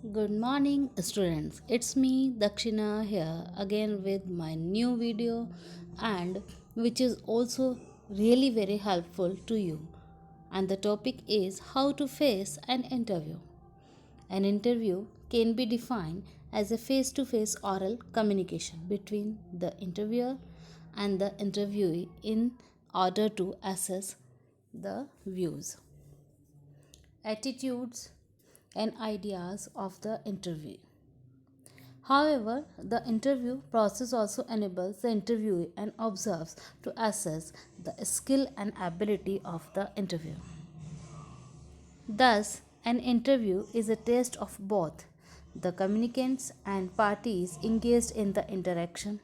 Good morning, students. It's me, Dakshina, here again with my new video, and which is also really very helpful to you. And the topic is how to face an interview. An interview can be defined as a face to face oral communication between the interviewer and the interviewee in order to assess the views, attitudes, and ideas of the interview. However, the interview process also enables the interviewee and observes to assess the skill and ability of the interview. Thus, an interview is a test of both the communicants and parties engaged in the interaction.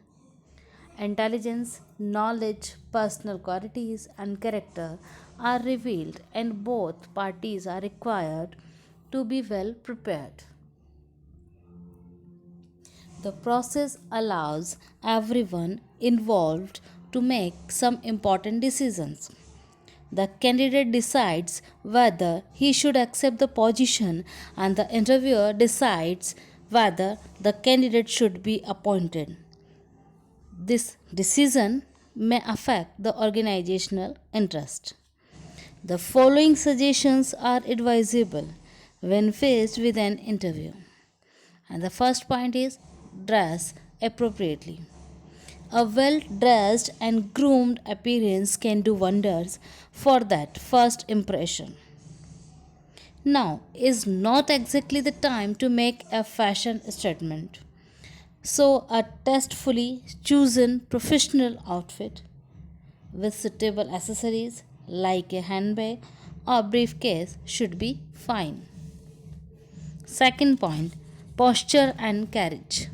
Intelligence, knowledge, personal qualities, and character are revealed, and both parties are required to be well prepared. The process allows everyone involved to make some important decisions. The candidate decides whether he should accept the position, and the interviewer decides whether the candidate should be appointed. This decision may affect the organizational interest. The following suggestions are advisable when faced with an interview. And the first point is dress appropriately. A well dressed and groomed appearance can do wonders for that first impression. Now is not exactly the time to make a fashion statement. So, a tastefully chosen professional outfit with suitable accessories like a handbag or briefcase should be fine. Second point, posture and carriage.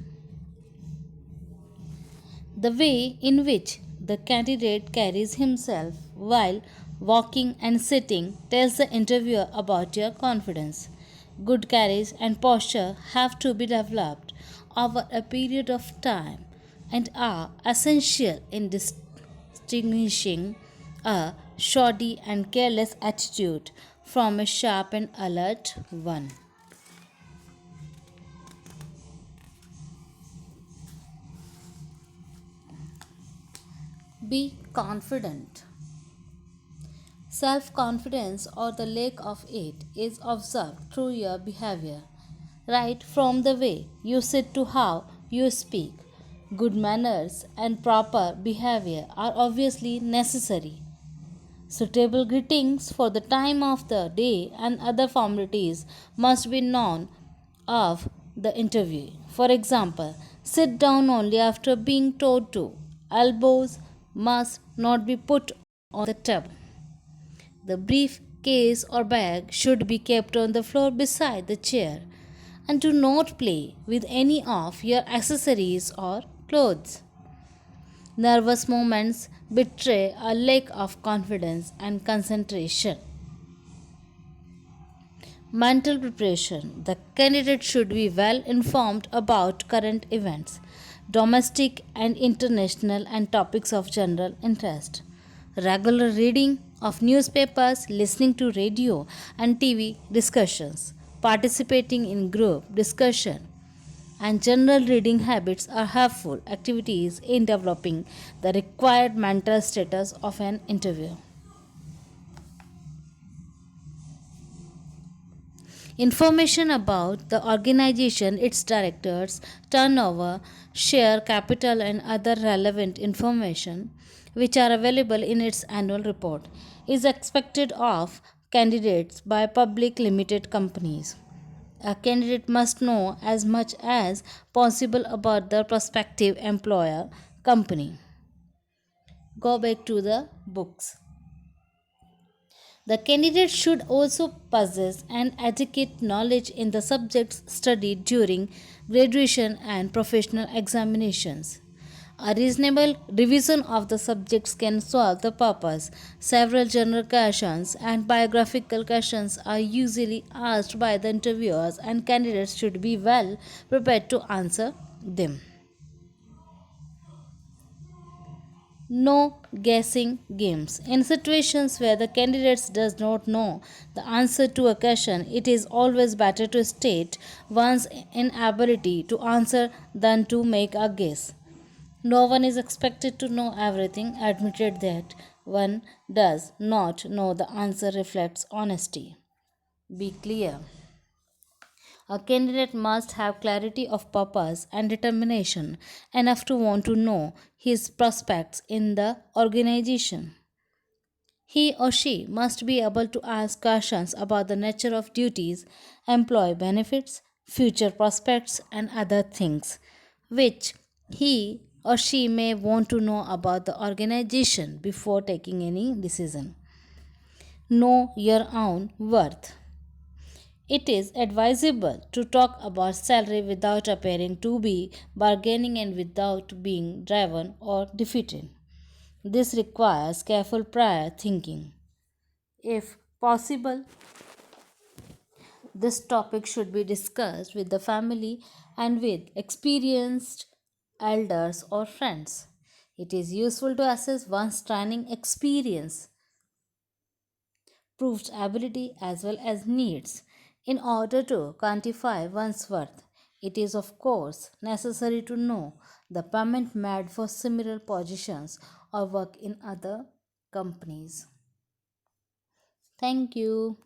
The way in which the candidate carries himself while walking and sitting tells the interviewer about your confidence. Good carriage and posture have to be developed over a period of time and are essential in distinguishing a shoddy and careless attitude from a sharp and alert one. Be confident. Self confidence or the lack of it is observed through your behavior, right from the way you sit to how you speak. Good manners and proper behavior are obviously necessary. Suitable greetings for the time of the day and other formalities must be known of the interview. For example, sit down only after being told to. Elbows must not be put on the table. The briefcase or bag should be kept on the floor beside the chair. And do not play with any of your accessories or clothes. Nervous moments betray a lack of confidence and concentration. Mental preparation. The candidate should be well informed about current events, domestic and international, and topics of general interest. Regular reading of newspapers, listening to radio and TV discussions, participating in group discussion, and general reading habits are helpful activities in developing the required mental status of an interview. Information about the organization, its directors, turnover, share capital, and other relevant information which are available in its annual report is expected of candidates by public limited companies. A candidate must know as much as possible about the prospective employer company. Go back to the books. The candidate should also possess an adequate knowledge in the subjects studied during graduation and professional examinations. A reasonable revision of the subjects can solve the purpose. Several general questions and biographical questions are usually asked by the interviewers, and candidates should be well prepared to answer them. No guessing games. In situations where the candidate does not know the answer to a question, it is always better to state one's inability to answer than to make a guess. No one is expected to know everything. Admitted that one does not know the answer reflects honesty. Be clear. A candidate must have clarity of purpose and determination enough to want to know his prospects in the organization. He or she must be able to ask questions about the nature of duties, employee benefits, future prospects, and other things which he or she may want to know about the organization before taking any decision. Know your own worth. It is advisable to talk about salary without appearing to be bargaining and without being driven or defeated. This requires careful prior thinking. If possible, this topic should be discussed with the family and with experienced elders or friends. It is useful to assess one's training experience, proved ability, as well as needs in order to quantify one's worth. It is, of course, necessary to know the payment made for similar positions or work in other companies. Thank you.